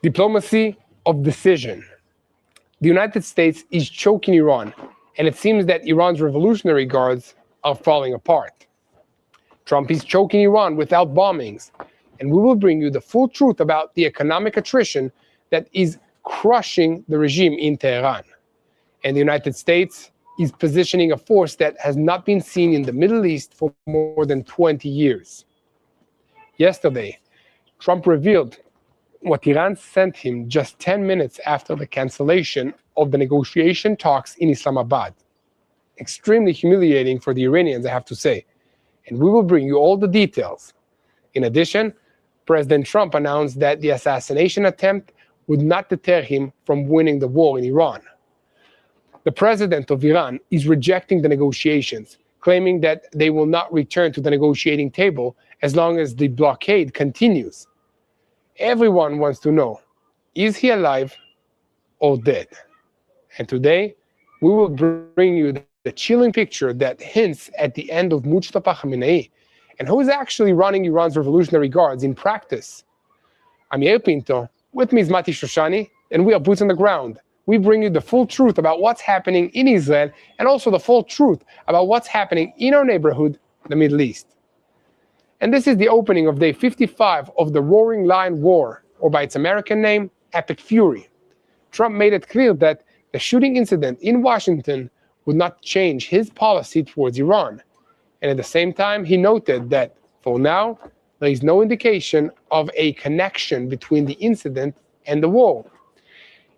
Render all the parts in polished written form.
Diplomacy of decision. The United States is choking Iran, and it seems that Iran's Revolutionary Guards are falling apart. Trump is choking Iran without bombings, and we will bring you the full truth about the economic attrition that is crushing the regime in Tehran. And the United States is positioning a force that has not been seen in the Middle East for more than 20 years. Yesterday, Trump revealed what Iran sent him just 10 minutes after the cancellation of the negotiation talks in Islamabad. Extremely humiliating for the Iranians, I have to say. And we will bring you all the details. In addition, President Trump announced that the assassination attempt would not deter him from winning the war in Iran. The president of Iran is rejecting the negotiations, claiming that they will not return to the negotiating table as long as the blockade continues. Everyone wants to know, is he alive or dead? And today, we will bring you the chilling picture that hints at the end of Mujtaba Khamenei and who is actually running Iran's Revolutionary Guards in practice. I'm Yair Pinto, with me is Mati Shoshani, and we are boots on the ground. We bring you the full truth about what's happening in Israel and also the full truth about what's happening in our neighborhood, the Middle East. And this is the opening of day 55 of the Roaring Lion War, or by its American name, Epic Fury. Trump made it clear that the shooting incident in Washington would not change his policy towards Iran. And at the same time, he noted that, for now, there is no indication of a connection between the incident and the war.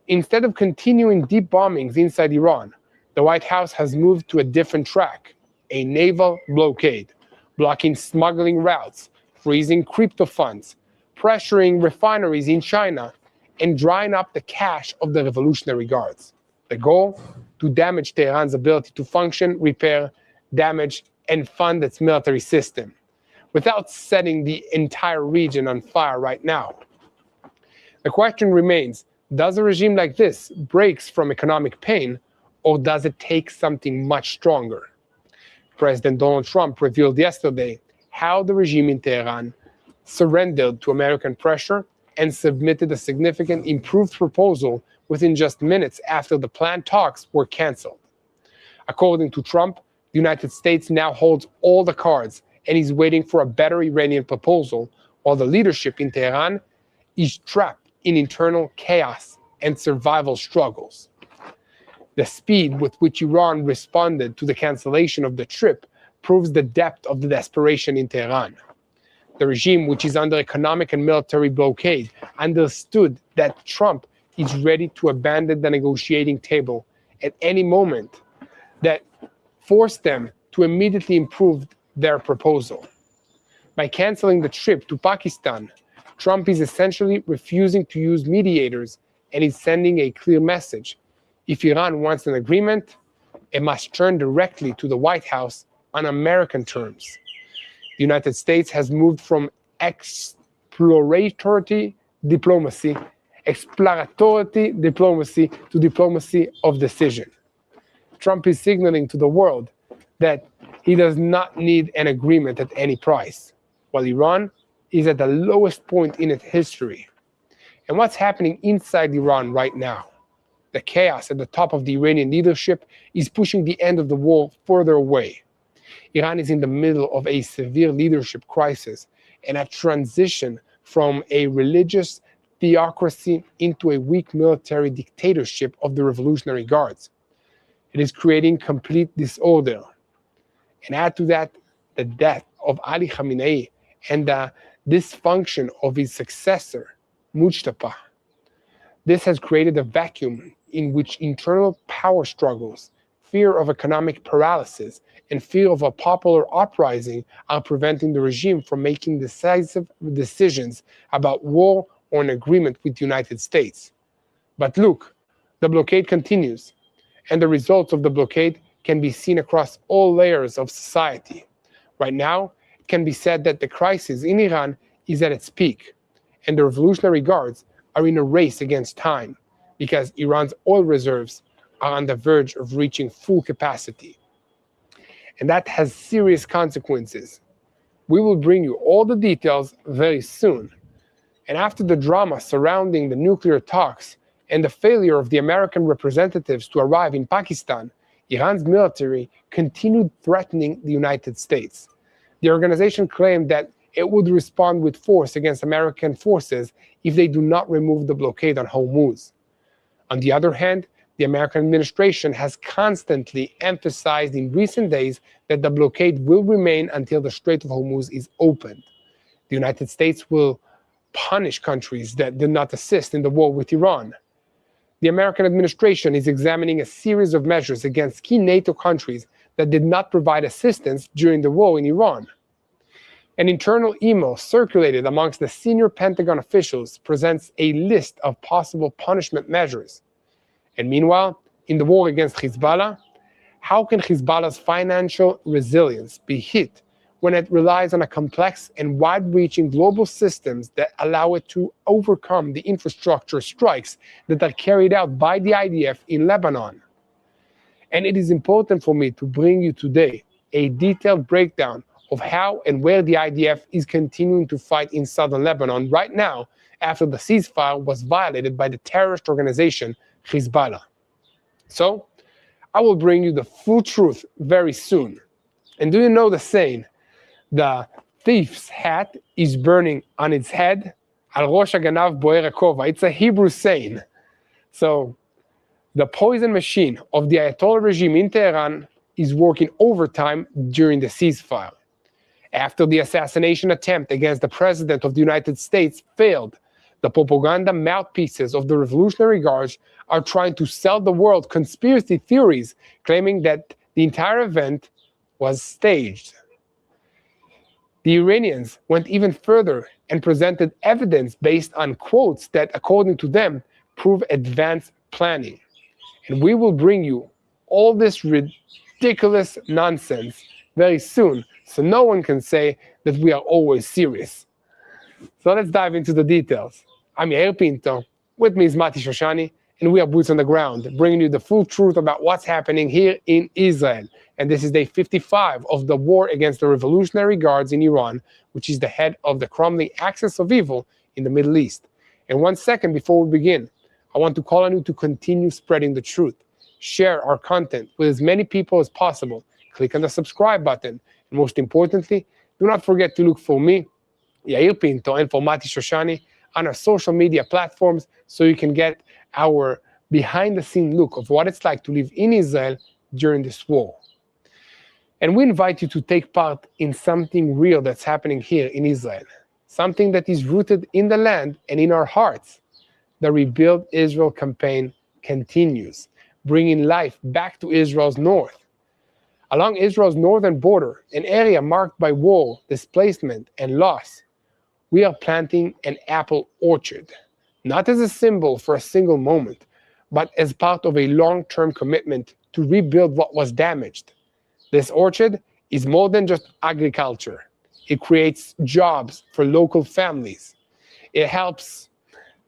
Instead of continuing deep bombings inside Iran, the White House has moved to a different track, a naval blockade, blocking smuggling routes, freezing crypto funds, pressuring refineries in China, and drying up the cash of the Revolutionary Guards. The goal? To damage Tehran's ability to function, repair, damage, and fund its military system, without setting the entire region on fire right now. The question remains, does a regime like this break from economic pain, or does it take something much stronger? President Donald Trump revealed yesterday how the regime in Tehran surrendered to American pressure and submitted a significant improved proposal within just minutes after the planned talks were canceled. According to Trump, the United States now holds all the cards and is waiting for a better Iranian proposal, while the leadership in Tehran is trapped in internal chaos and survival struggles. The speed with which Iran responded to the cancellation of the trip proves the depth of the desperation in Tehran. The regime, which is under economic and military blockade, understood that Trump is ready to abandon the negotiating table at any moment, that forced them to immediately improve their proposal. By canceling the trip to Pakistan, Trump is essentially refusing to use mediators and is sending a clear message. If Iran wants an agreement, it must turn directly to the White House on American terms. The United States has moved from exploratory diplomacy to diplomacy of decision. Trump is signaling to the world that he does not need an agreement at any price, while Iran is at the lowest point in its history. And what's happening inside Iran right now? The chaos at the top of the Iranian leadership is pushing the end of the war further away. Iran is in the middle of a severe leadership crisis and a transition from a religious theocracy into a weak military dictatorship of the Revolutionary Guards. It is creating complete disorder. And add to that the death of Ali Khamenei and the dysfunction of his successor, Mujtaba. This has created a vacuum in which internal power struggles, fear of economic paralysis, and fear of a popular uprising are preventing the regime from making decisive decisions about war or an agreement with the United States. But look, the blockade continues, and the results of the blockade can be seen across all layers of society. Right now, it can be said that the crisis in Iran is at its peak, and the Revolutionary Guards are in a race against time because Iran's oil reserves are on the verge of reaching full capacity. And that has serious consequences. We will bring you all the details very soon. And after the drama surrounding the nuclear talks and the failure of the American representatives to arrive in Pakistan, Iran's military continued threatening the United States. The organization claimed that it would respond with force against American forces if they do not remove the blockade on Hormuz. On the other hand, the American administration has constantly emphasized in recent days that the blockade will remain until the Strait of Hormuz is opened. The United States will punish countries that did not assist in the war with Iran. The American administration is examining a series of measures against key NATO countries that did not provide assistance during the war in Iran. An internal email circulated amongst the senior Pentagon officials presents a list of possible punishment measures. And meanwhile, in the war against Hezbollah, how can Hezbollah's financial resilience be hit when it relies on a complex and wide-reaching global systems that allow it to overcome the infrastructure strikes that are carried out by the IDF in Lebanon? And it is important for me to bring you today a detailed breakdown of how and where the IDF is continuing to fight in southern Lebanon right now after the ceasefire was violated by the terrorist organization Hezbollah. So, I will bring you the full truth very soon. And do you know the saying, the thief's hat is burning on its head? Al rosh haganav boer hakova. It's a Hebrew saying. So, the poison machine of the Ayatollah regime in Tehran is working overtime during the ceasefire. After the assassination attempt against the President of the United States failed, the propaganda mouthpieces of the Revolutionary Guards are trying to sell the world conspiracy theories, claiming that the entire event was staged. The Iranians went even further and presented evidence based on quotes that, according to them, prove advanced planning. And we will bring you all this ridiculous nonsense very soon, so no one can say that we are always serious. So let's dive into the details. I'm Yair Pinto, with me is Mati Shoshani, and we are boots on the ground, bringing you the full truth about what's happening here in Israel. And this is day 55 of the war against the Revolutionary Guards in Iran, which is the head of the crumbling axis of evil in the Middle East. And 1 second before we begin, I want to call on you to continue spreading the truth. Share our content with as many people as possible. Click on the subscribe button. And most importantly, do not forget to look for me, Yair Pinto, and for Mati Shoshani on our social media platforms so you can get our behind-the-scene look of what it's like to live in Israel during this war. And we invite you to take part in something real that's happening here in Israel, something that is rooted in the land and in our hearts. The Rebuild Israel campaign continues, bringing life back to Israel's north. Along Israel's northern border, an area marked by war, displacement, and loss, we are planting an apple orchard, not as a symbol for a single moment, but as part of a long-term commitment to rebuild what was damaged. This orchard is more than just agriculture. It creates jobs for local families. It helps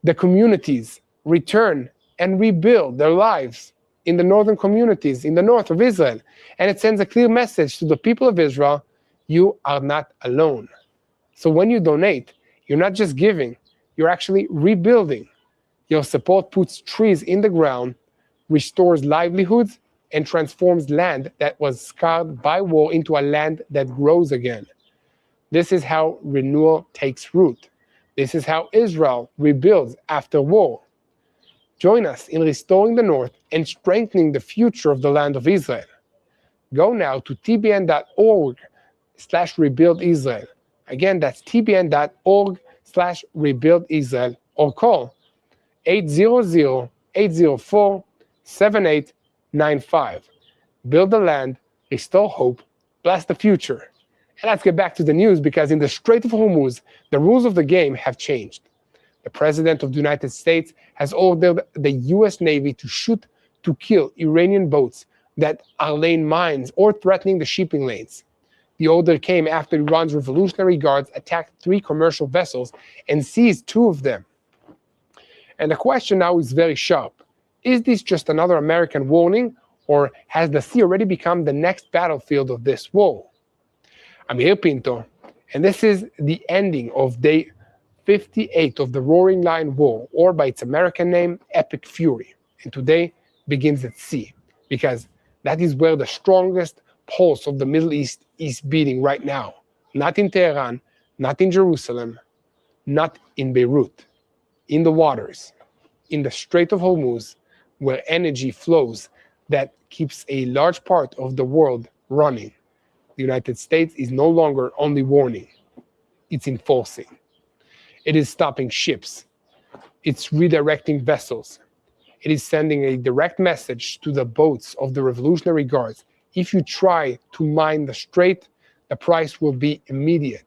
the communities return and rebuild their lives in the northern communities, in the north of Israel. And it sends a clear message to the people of Israel, you are not alone. So when you donate, you're not just giving, you're actually rebuilding. Your support puts trees in the ground, restores livelihoods, and transforms land that was scarred by war into a land that grows again. This is how renewal takes root. This is how Israel rebuilds after war. Join us in restoring the north and strengthening the future of the land of Israel. Go now to tbn.org/rebuildisrael. Again, that's tbn.org/rebuildisrael, or call 800-804-7895. Build the land, restore hope, bless the future. And let's get back to the news, because in the Strait of Hormuz, the rules of the game have changed. The President of the United States has ordered the U.S. Navy to shoot to kill Iranian boats that are laying mines or threatening the shipping lanes. The order came after Iran's Revolutionary Guards attacked 3 commercial vessels and seized 2 of them. And the question now is very sharp. Is this just another American warning, or has the sea already become the next battlefield of this war? I'm Yair Pinto, and this is the ending of day 58 of the Roaring Lion War, or by its American name, Epic Fury, and today begins at sea, because that is where the strongest pulse of the Middle East is beating right now. Not in Tehran, not in Jerusalem, not in Beirut, in the waters, in the Strait of Hormuz, where energy flows that keeps a large part of the world running. The United States is no longer only warning, it's enforcing. It is stopping ships. It's redirecting vessels. It is sending a direct message to the boats of the Revolutionary Guards. If you try to mine the strait, the price will be immediate.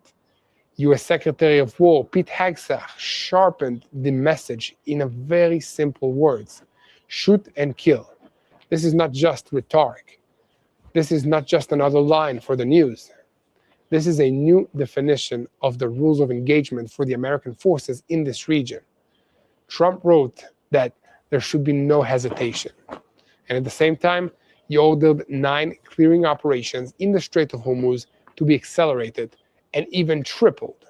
U.S. Secretary of War Pete Hegseth sharpened the message in a very simple words: shoot and kill. This is not just rhetoric. This is not just another line for the news. This is a new definition of the rules of engagement for the American forces in this region. Trump wrote that there should be no hesitation. And at the same time, he ordered 9 clearing operations in the Strait of Hormuz to be accelerated and even tripled.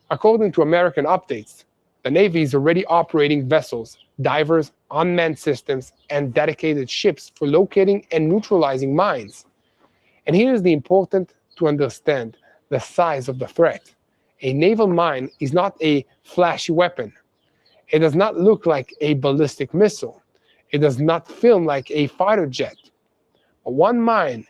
According to American updates, the Navy is already operating vessels, divers, unmanned systems, and dedicated ships for locating and neutralizing mines. And here is the important to understand the size of the threat. A naval mine is not a flashy weapon. It does not look like a ballistic missile. It does not film like a fighter jet. One mine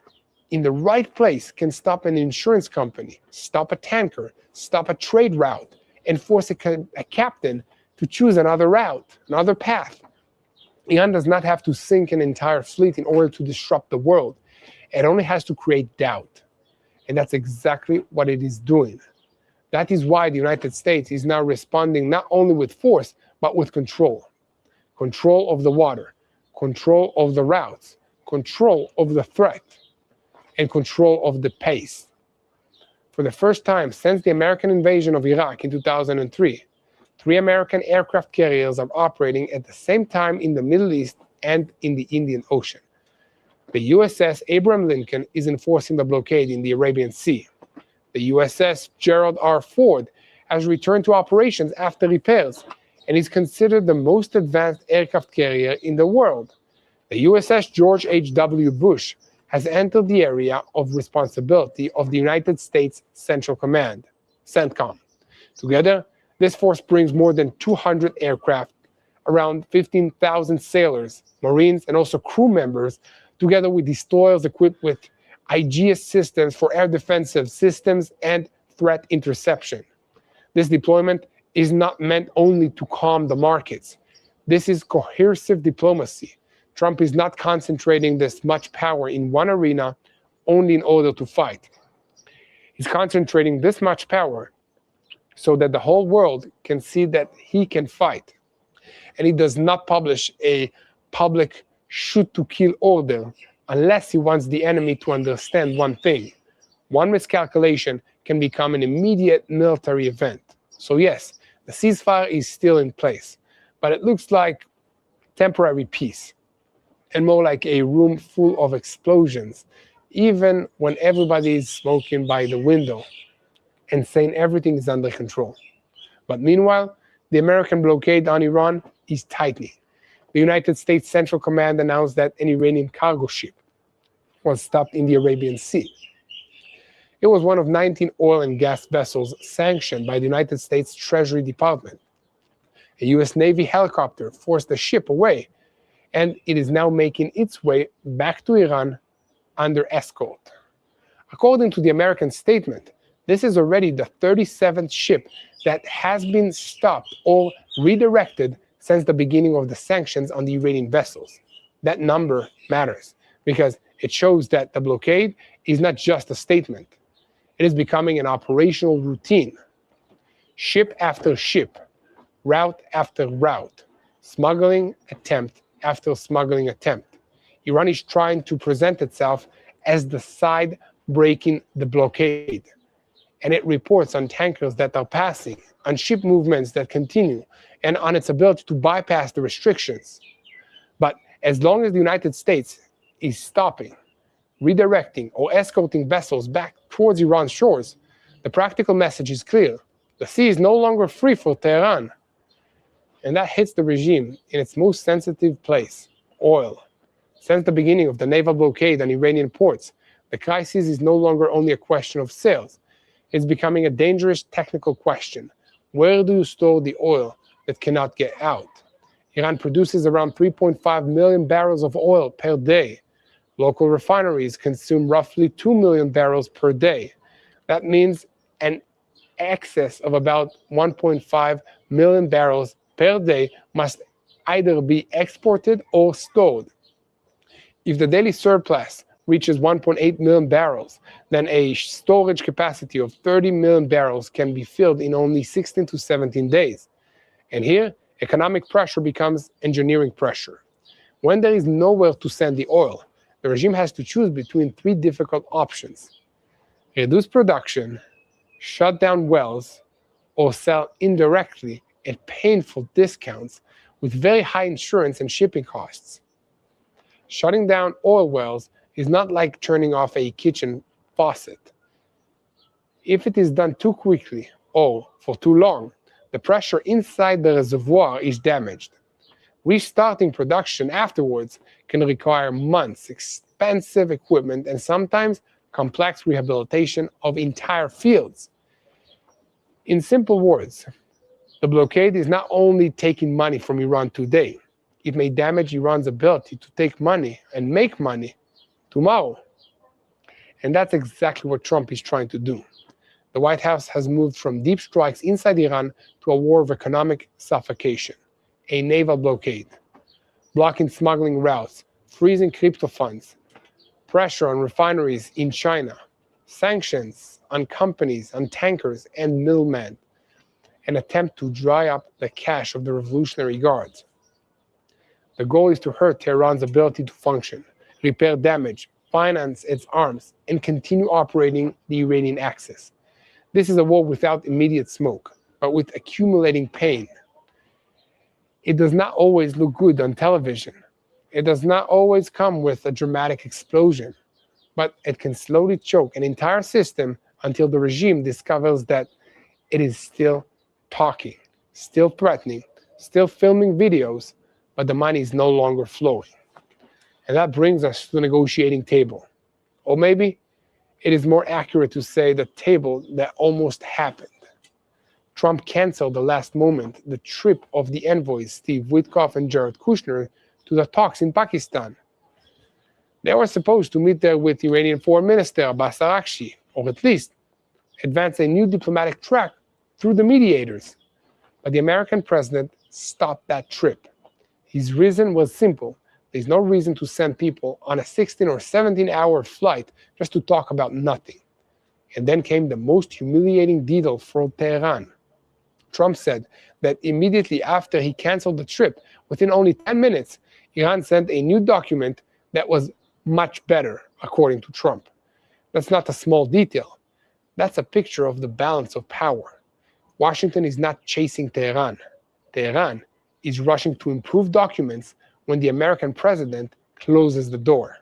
in the right place can stop an insurance company, stop a tanker, stop a trade route, and force a captain to choose another route, another path. Iran does not have to sink an entire fleet in order to disrupt the world. It only has to create doubt. And that's exactly what it is doing. That is why the United States is now responding not only with force, but with control. Control of the water, control of the routes, control of the threat, and control of the pace. For the first time since the American invasion of Iraq in 2003, 3 American aircraft carriers are operating at the same time in the Middle East and in the Indian Ocean. The USS Abraham Lincoln is enforcing the blockade in the Arabian Sea. The USS Gerald R. Ford has returned to operations after repairs and is considered the most advanced aircraft carrier in the world. The USS George H.W. Bush has entered the area of responsibility of the United States Central Command, CENTCOM. Together, this force brings more than 200 aircraft, around 15,000 sailors, Marines, and also crew members, together with destroyers equipped with IRGC systems for air defensive systems and threat interception. This deployment is not meant only to calm the markets. This is coercive diplomacy. Trump is not concentrating this much power in one arena only in order to fight. He's concentrating this much power so that the whole world can see that he can fight. And he does not publish a public shoot-to-kill order unless he wants the enemy to understand one thing. One miscalculation can become an immediate military event. So yes, the ceasefire is still in place, but it looks like temporary peace and more like a room full of explosions, even when everybody is smoking by the window and saying everything is under control. But meanwhile, the American blockade on Iran is tightening. The United States Central Command announced that an Iranian cargo ship was stopped in the Arabian Sea. It was one of 19 oil and gas vessels sanctioned by the United States Treasury Department. A U.S. Navy helicopter forced the ship away, and it is now making its way back to Iran under escort. According to the American statement, this is already the 37th ship that has been stopped or redirected since the beginning of the sanctions on the Iranian vessels. That number matters because it shows that the blockade is not just a statement. It is becoming an operational routine. Ship after ship, route after route, smuggling attempt after smuggling attempt. Iran is trying to present itself as the side breaking the blockade. And it reports on tankers that are passing, on ship movements that continue, and on its ability to bypass the restrictions. But as long as the United States is stopping, redirecting, or escorting vessels back towards Iran's shores, the practical message is clear. The sea is no longer free for Tehran. And that hits the regime in its most sensitive place, oil. Since the beginning of the naval blockade on Iranian ports, the crisis is no longer only a question of sales. It's becoming a dangerous technical question. Where do you store the oil that cannot get out? Iran produces around 3.5 million barrels of oil per day. Local refineries consume roughly 2 million barrels per day. That means an excess of about 1.5 million barrels per day must either be exported or stored. If the daily surplus reaches 1.8 million barrels, then a storage capacity of 30 million barrels can be filled in only 16 to 17 days. And here, economic pressure becomes engineering pressure. When there is nowhere to send the oil, the regime has to choose between three difficult options: reduce production, shut down wells, or sell indirectly at painful discounts with very high insurance and shipping costs. Shutting down oil wells is not like turning off a kitchen faucet. If it is done too quickly or for too long, the pressure inside the reservoir is damaged. Restarting production afterwards can require months, expensive equipment, and sometimes complex rehabilitation of entire fields. In simple words, the blockade is not only taking money from Iran today, it may damage Iran's ability to take money and make money tomorrow. And that's exactly what Trump is trying to do. The White House has moved from deep strikes inside Iran to a war of economic suffocation, a naval blockade, blocking smuggling routes, freezing crypto funds, pressure on refineries in China, sanctions on companies, on tankers and middlemen, an attempt to dry up the cash of the Revolutionary Guards. The goal is to hurt Tehran's ability to function, repair damage, finance its arms, and continue operating the Iranian axis. This is a war without immediate smoke, but with accumulating pain. It does not always look good on television. It does not always come with a dramatic explosion, but it can slowly choke an entire system until the regime discovers that it is still talking, still threatening, still filming videos, but the money is no longer flowing. And that brings us to the negotiating table. Or maybe it is more accurate to say the table that almost happened. Trump canceled the last moment the trip of the envoys Steve Witkoff and Jared Kushner to the talks in Pakistan. They were supposed to meet there with Iranian Foreign Minister Abbas Araghchi, or at least advance a new diplomatic track through the mediators. But the American president stopped that trip. His reason was simple. There's no reason to send people on a 16 or 17-hour flight just to talk about nothing. And then came the most humiliating detail for Tehran. Trump said that immediately after he canceled the trip, within only 10 minutes, Iran sent a new document that was much better, according to Trump. That's not a small detail. That's a picture of the balance of power. Washington is not chasing Tehran. Tehran is rushing to improve documents when the American president closes the door.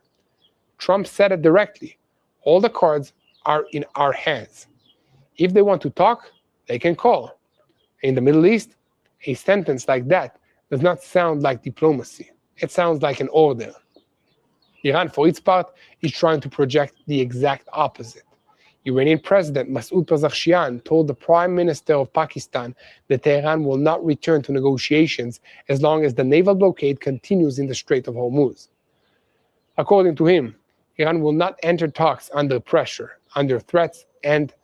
Trump said it directly. All the cards are in our hands. If they want to talk, they can call. In the Middle East, a sentence like that does not sound like diplomacy. It sounds like an order. Iran, for its part, is trying to project the exact opposite. Iranian President Masoud Pezeshkian told the Prime Minister of Pakistan that Tehran will not return to negotiations as long as the naval blockade continues in the Strait of Hormuz. According to him, Iran will not enter talks under pressure, under threats, and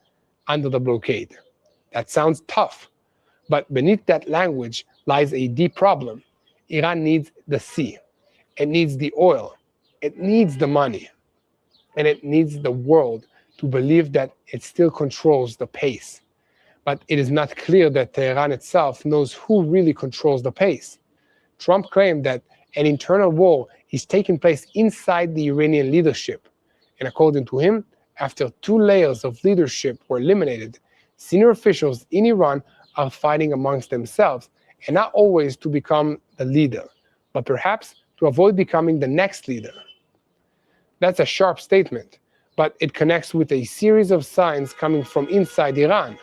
under the blockade. That sounds tough, but beneath that language lies a deep problem. Iran needs the sea. It needs the oil. It needs the money. And it needs the world to believe that it still controls the pace. But it is not clear that Tehran itself knows who really controls the pace. Trump claimed that an internal war is taking place inside the Iranian leadership. And according to him, after 2 layers of leadership were eliminated, senior officials in Iran are fighting amongst themselves, and not always to become the leader, but perhaps to avoid becoming the next leader. That's a sharp statement, but it connects with a series of signs coming from inside Iran.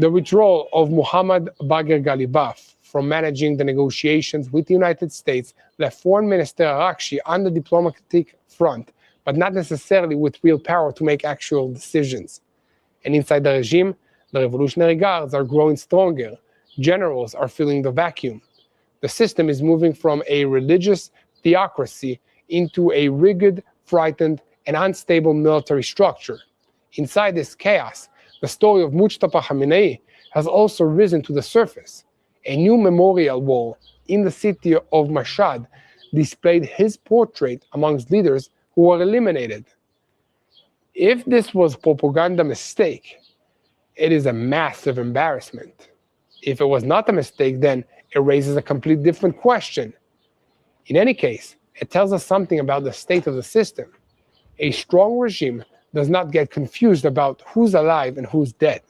The withdrawal of Muhammad Bagher Ghalibaf from managing the negotiations with the United States left Foreign Minister Arakshi on the diplomatic front, but not necessarily with real power to make actual decisions. And inside the regime, the Revolutionary Guards are growing stronger. Generals are filling the vacuum. The system is moving from a religious theocracy into a rigid, frightened, and unstable military structure. Inside this chaos, the story of Mujtaba Khamenei has also risen to the surface. A new memorial wall in the city of Mashhad displayed his portrait amongst leaders who were eliminated. If this was a propaganda mistake, it is a massive embarrassment. If it was not a mistake, then it raises a completely different question. In any case, it tells us something about the state of the system. A strong regime does not get confused about who's alive and who's dead.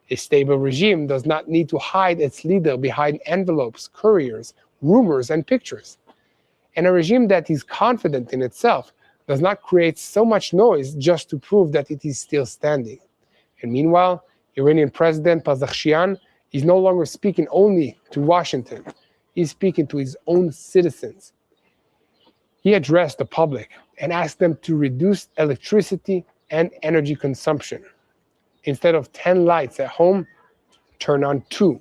A stable regime does not need to hide its leader behind envelopes, couriers, rumors, and pictures. And a regime that is confident in itself does not create so much noise just to prove that it is still standing. And meanwhile, Iranian President Pezeshkian is no longer speaking only to Washington. He's speaking to his own citizens. He addressed the public and asked them to reduce electricity and energy consumption. Instead of 10 lights at home, turn on 2.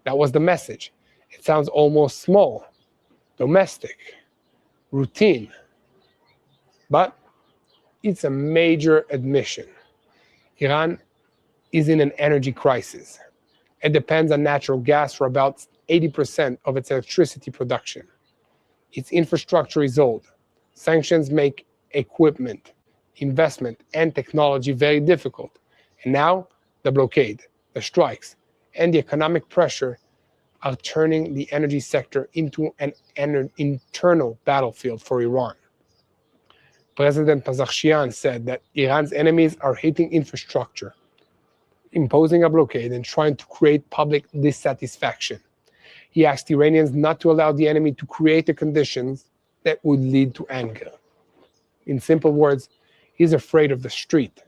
That was the message. It sounds almost small, domestic, routine. But it's a major admission. Iran is in an energy crisis. It depends on natural gas for about 80% of its electricity production. Its infrastructure is old. Sanctions make equipment, investment, and technology very difficult. And now, the blockade, the strikes, and the economic pressure are turning the energy sector into an internal battlefield for Iran. President Pezeshkian said that Iran's enemies are hitting infrastructure, imposing a blockade, and trying to create public dissatisfaction. He asked Iranians not to allow the enemy to create the conditions that would lead to anger. In simple words, he's afraid of the street.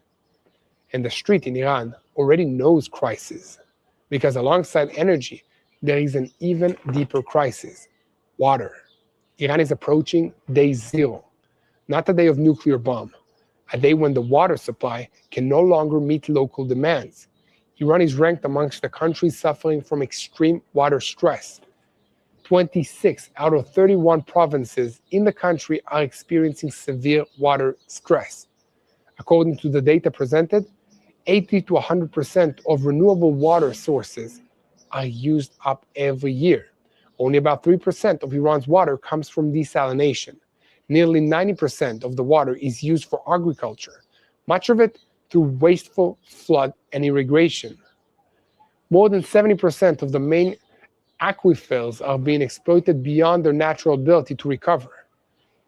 And the street in Iran already knows crisis, because alongside energy, there is an even deeper crisis: water. Iran is approaching day zero, not a day of nuclear bomb, a day when the water supply can no longer meet local demands. Iran is ranked amongst the countries suffering from extreme water stress. 26 out of 31 provinces in the country are experiencing severe water stress. According to the data presented, 80 to 100% of renewable water sources are used up every year. Only about 3% of Iran's water comes from desalination. Nearly 90% of the water is used for agriculture, much of it through wasteful flood and irrigation. More than 70% of the main aquifers are being exploited beyond their natural ability to recover.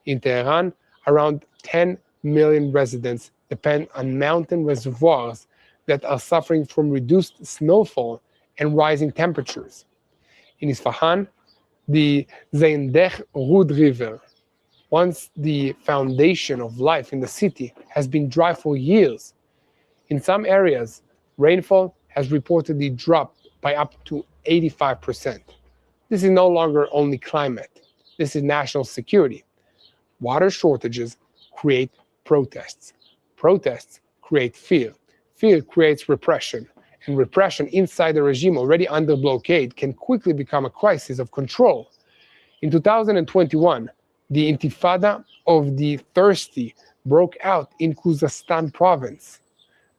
In Tehran, around 10 million residents depend on mountain reservoirs that are suffering from reduced snowfall and rising temperatures. In Isfahan, the Zayndeh Rud River, once the foundation of life in the city, has been dry for years. In some areas, rainfall has reportedly dropped by up to 85%. This is no longer only climate. This is national security. Water shortages create protests. Protests create fear. Fear creates repression. And repression inside a regime already under blockade can quickly become a crisis of control. In 2021, the Intifada of the Thirsty broke out in Khuzestan province.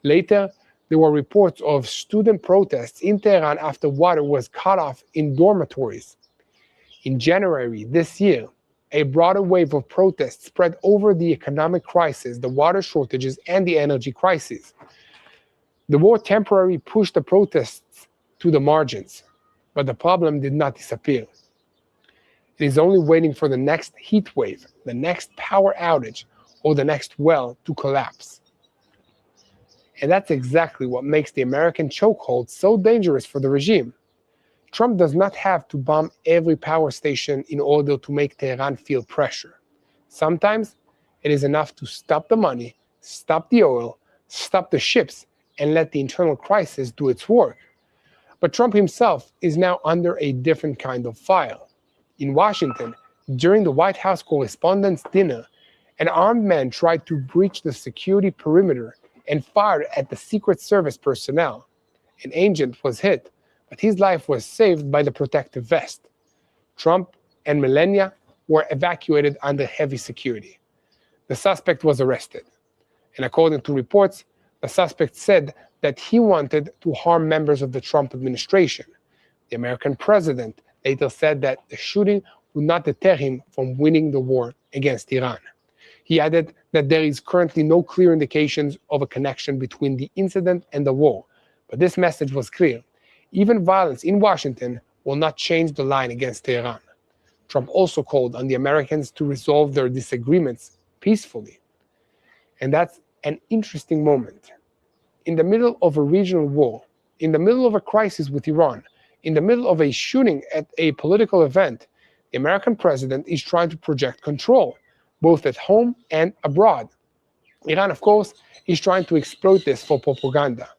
Later, there were reports of student protests in Tehran after water was cut off in dormitories. In January this year, a broader wave of protests spread over the economic crisis, the water shortages, and the energy crisis. The war temporarily pushed the protests to the margins, but the problem did not disappear. It is only waiting for the next heat wave, the next power outage, or the next well to collapse. And that's exactly what makes the American chokehold so dangerous for the regime. Trump does not have to bomb every power station in order to make Tehran feel pressure. Sometimes it is enough to stop the money, stop the oil, stop the ships, and let the internal crisis do its work. But Trump himself is now under a different kind of fire. In Washington, during the White House Correspondents' Dinner, an armed man tried to breach the security perimeter and fired at the Secret Service personnel. An agent was hit, but his life was saved by the protective vest. Trump and Melania were evacuated under heavy security. The suspect was arrested, and according to reports, the suspect said that he wanted to harm members of the Trump administration. The American president later said that the shooting would not deter him from winning the war against Iran. He added that there is currently no clear indications of a connection between the incident and the war, but this message was clear. Even violence in Washington will not change the line against Tehran. Trump also called on the Americans to resolve their disagreements peacefully. And that's an interesting moment. In the middle of a regional war, in the middle of a crisis with Iran, in the middle of a shooting at a political event, the American president is trying to project control, both at home and abroad. Iran, of course, is trying to exploit this for propaganda.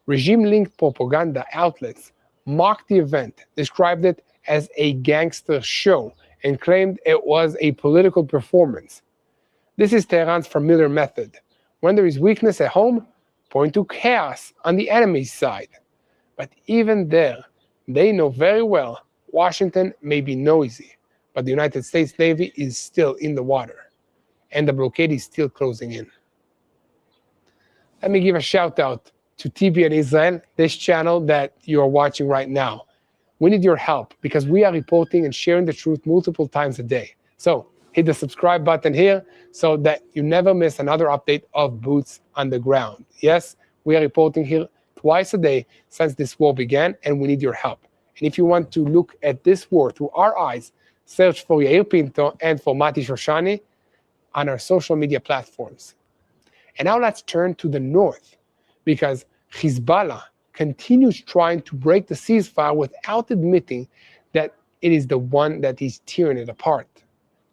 Regime-linked propaganda outlets mocked the event, described it as a gangster show, and claimed it was a political performance. This is Tehran's familiar method. When there is weakness at home, point to chaos on the enemy's side. But even there, they know very well Washington may be noisy, but the United States Navy is still in the water, and the blockade is still closing in. Let me give a shout out to TBN Israel, this channel that you are watching right now. We need your help because we are reporting and sharing the truth multiple times a day. So hit the subscribe button here so that you never miss another update of Boots on the Ground. Yes, we are reporting here twice a day since this war began, and we need your help. And if you want to look at this war through our eyes, search for Yair Pinto and for Mati Shoshani on our social media platforms. And now let's turn to the north, because Hezbollah continues trying to break the ceasefire without admitting that it is the one that is tearing it apart.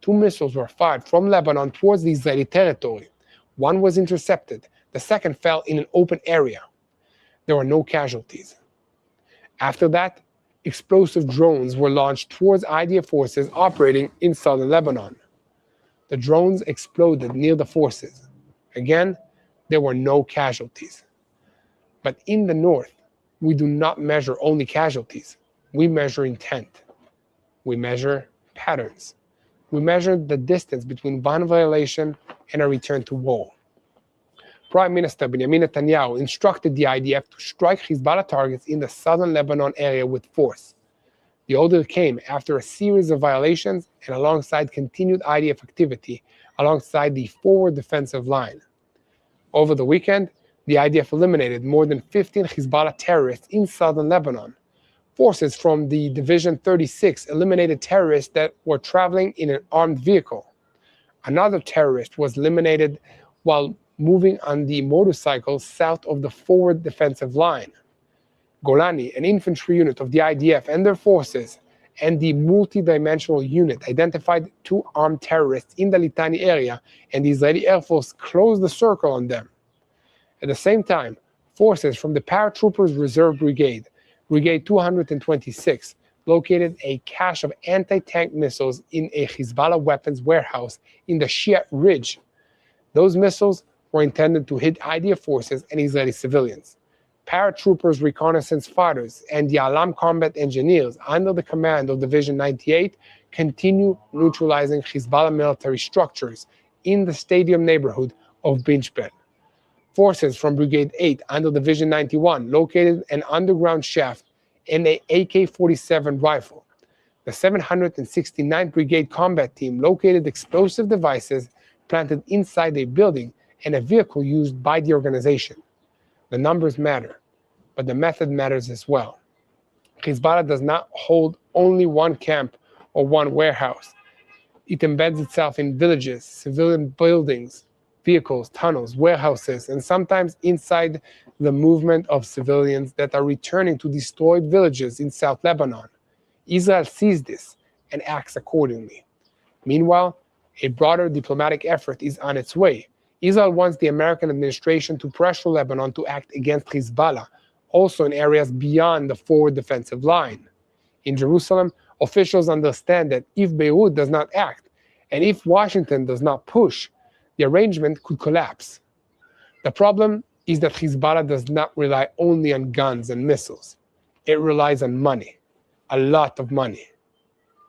2 missiles were fired from Lebanon towards the Israeli territory. One was intercepted. The second fell in an open area. There were no casualties. After that, explosive drones were launched towards IDF forces operating in southern Lebanon. The drones exploded near the forces. Again, there were no casualties. But in the north, we do not measure only casualties. We measure intent. We measure patterns. We measure the distance between one violation and a return to war. Prime Minister Benjamin Netanyahu instructed the IDF to strike Hezbollah targets in the southern Lebanon area with force. The order came after a series of violations and alongside continued IDF activity alongside the forward defensive line. Over the weekend, the IDF eliminated more than 15 Hezbollah terrorists in southern Lebanon. Forces from the Division 36 eliminated terrorists that were traveling in an armed vehicle. Another terrorist was eliminated while moving on the motorcycle south of the forward defensive line. Golani, an infantry unit of the IDF and their forces, and the multi-dimensional unit identified 2 armed terrorists in the Litani area, and the Israeli Air Force closed the circle on them. At the same time, forces from the Paratroopers Reserve Brigade, Brigade 226, located a cache of anti-tank missiles in a Hezbollah weapons warehouse in the Shia Ridge. Those missiles were intended to hit IDF forces and Israeli civilians. Paratroopers, reconnaissance fighters, and the Alam combat engineers under the command of Division 98 continue neutralizing Hezbollah military structures in the stadium neighborhood of Binchbel. Forces from Brigade 8 under Division 91 located an underground shaft and an AK-47 rifle. The 769th Brigade combat team located explosive devices planted inside a building and a vehicle used by the organization. The numbers matter, but the method matters as well. Hezbollah does not hold only one camp or one warehouse. It embeds itself in villages, civilian buildings, vehicles, tunnels, warehouses, and sometimes inside the movement of civilians that are returning to destroyed villages in South Lebanon. Israel sees this and acts accordingly. Meanwhile, a broader diplomatic effort is on its way. Israel wants the American administration to pressure Lebanon to act against Hezbollah, also in areas beyond the forward defensive line. In Jerusalem, officials understand that if Beirut does not act, and if Washington does not push, the arrangement could collapse. The problem is that Hezbollah does not rely only on guns and missiles. It relies on money, a lot of money,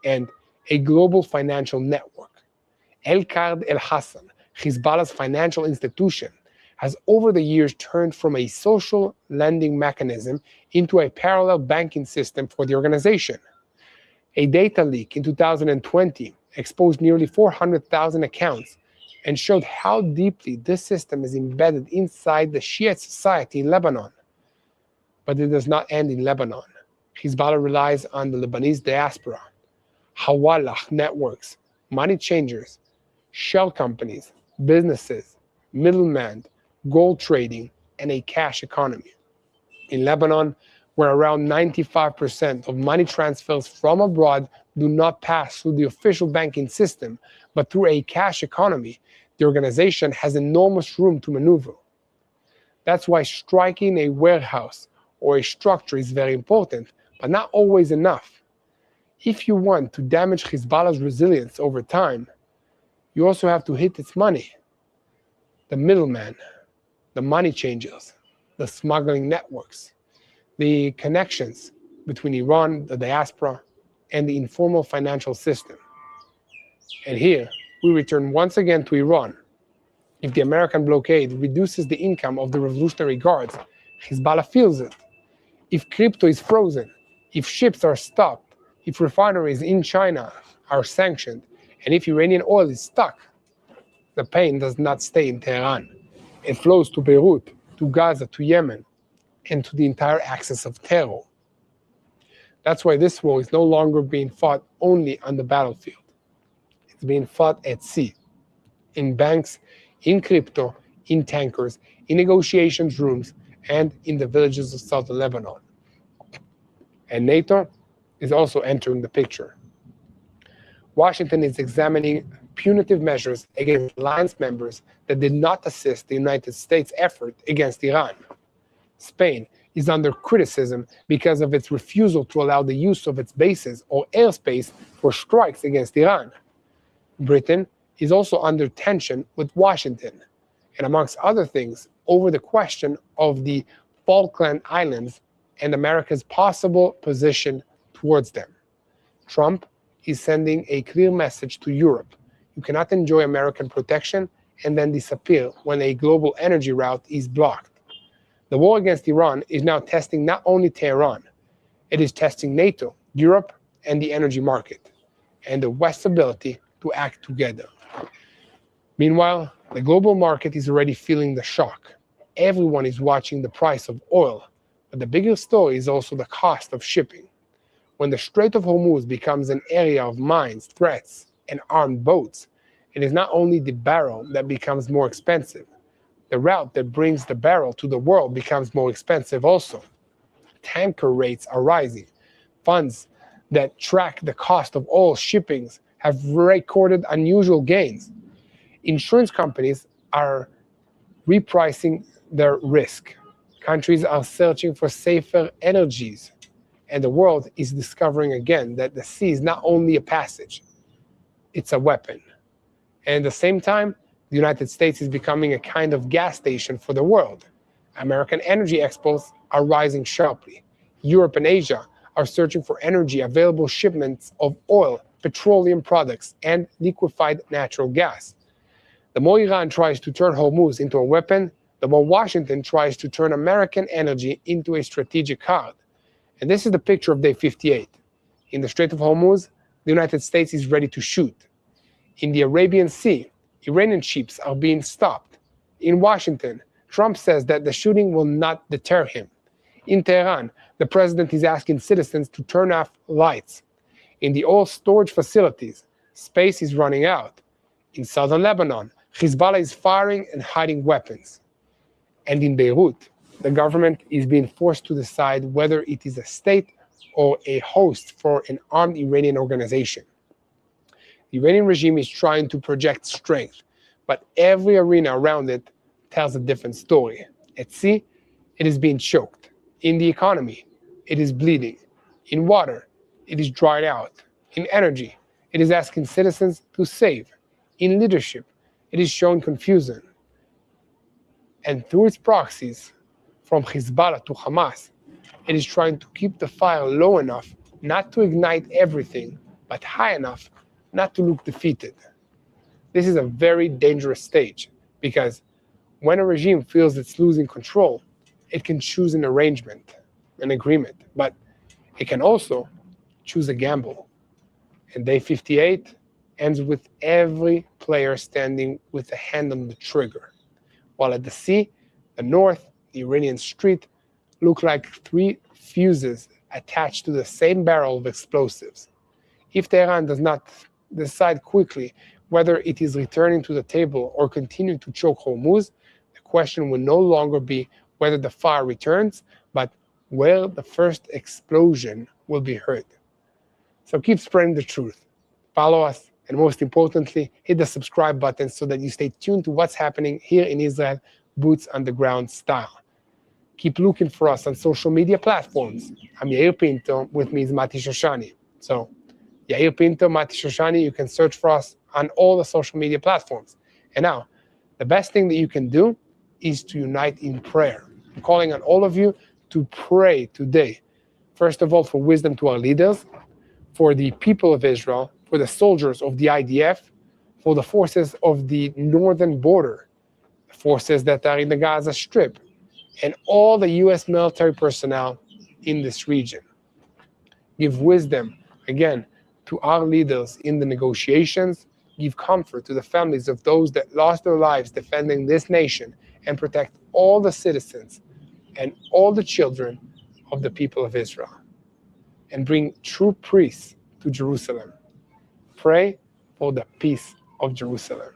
and a global financial network. El-Qard El-Hassan, Hezbollah's financial institution, has over the years turned from a social lending mechanism into a parallel banking system for the organization. A data leak in 2020 exposed nearly 400,000 accounts and showed how deeply this system is embedded inside the Shiite society in Lebanon. But it does not end in Lebanon. Hezbollah relies on the Lebanese diaspora, Hawallah networks, money changers, shell companies, businesses, middlemen, gold trading, and a cash economy. In Lebanon, where around 95% of money transfers from abroad do not pass through the official banking system, but through a cash economy, the organization has enormous room to maneuver. That's why striking a warehouse or a structure is very important, but not always enough. If you want to damage Hezbollah's resilience over time, you also have to hit its money. The middleman, the money changers, the smuggling networks, the connections between Iran, the diaspora, and the informal financial system. And here, we return once again to Iran. If the American blockade reduces the income of the Revolutionary Guards, Hezbollah feels it. If crypto is frozen, if ships are stopped, if refineries in China are sanctioned, and if Iranian oil is stuck, the pain does not stay in Tehran. It flows to Beirut, to Gaza, to Yemen, and to the entire axis of terror. That's why this war is no longer being fought only on the battlefield. It's being fought at sea, in banks, in crypto, in tankers, in negotiations rooms, and in the villages of southern Lebanon. And NATO is also entering the picture. Washington is examining punitive measures against alliance members that did not assist the United States' effort against Iran. Spain is under criticism because of its refusal to allow the use of its bases or airspace for strikes against Iran. Britain is also under tension with Washington, and amongst other things, over the question of the Falkland Islands and America's possible position towards them. Trump is sending a clear message to Europe. You cannot enjoy American protection and then disappear when a global energy route is blocked. The war against Iran is now testing not only Tehran, it is testing NATO, Europe, and the energy market, and the West's ability to act together. Meanwhile, the global market is already feeling the shock. Everyone is watching the price of oil, but the bigger story is also the cost of shipping. When the Strait of Hormuz becomes an area of mines, threats, and armed boats, it is not only the barrel that becomes more expensive. The route that brings the barrel to the world becomes more expensive also. Tanker rates are rising. Funds that track the cost of oil shippings have recorded unusual gains. Insurance companies are repricing their risk. Countries are searching for safer energies. And the world is discovering again that the sea is not only a passage, it's a weapon. And at the same time, the United States is becoming a kind of gas station for the world. American energy exports are rising sharply. Europe and Asia are searching for energy available shipments of oil, petroleum products, and liquefied natural gas. The more Iran tries to turn Hormuz into a weapon, the more Washington tries to turn American energy into a strategic card. And this is the picture of day 58. In the Strait of Hormuz, the United States is ready to shoot. In the Arabian Sea, Iranian ships are being stopped. In Washington, Trump says that the shooting will not deter him. In Tehran, the president is asking citizens to turn off lights. In the oil storage facilities, space is running out. In southern Lebanon, Hezbollah is firing and hiding weapons. And in Beirut, the government is being forced to decide whether it is a state or a host for an armed Iranian organization. The Iranian regime is trying to project strength, but every arena around it tells a different story. At sea, it is being choked. In the economy, it is bleeding. In water, it is dried out. In energy, it is asking citizens to save. In leadership, it is showing confusion. And through its proxies, from Hezbollah to Hamas, it is trying to keep the fire low enough not to ignite everything, but high enough not to look defeated. This is a very dangerous stage because when a regime feels it's losing control, it can choose an arrangement, an agreement, but it can also choose a gamble. And day 58 ends with every player standing with a hand on the trigger, while at the sea, the north, the Iranian street, look like three fuses attached to the same barrel of explosives. If Tehran does not decide quickly whether it is returning to the table or continuing to choke Hormuz, the question will no longer be whether the fire returns, but where the first explosion will be heard. So keep spreading the truth. Follow us, and most importantly, hit the subscribe button so that you stay tuned to what's happening here in Israel, boots on the ground style. Keep looking for us on social media platforms. I'm Yair Pinto, with me is Mati Shoshani. So, Yair Pinto, Mati Shoshani, you can search for us on all the social media platforms. And now, the best thing that you can do is to unite in prayer. I'm calling on all of you to pray today. First of all, for wisdom to our leaders, for the people of Israel, for the soldiers of the IDF, for the forces of the northern border, the forces that are in the Gaza Strip, and all the U.S. military personnel in this region. Give wisdom, again, to our leaders in the negotiations. Give comfort to the families of those that lost their lives defending this nation, and protect all the citizens and all the children of the people of Israel. And bring true peace to Jerusalem. Pray for the peace of Jerusalem.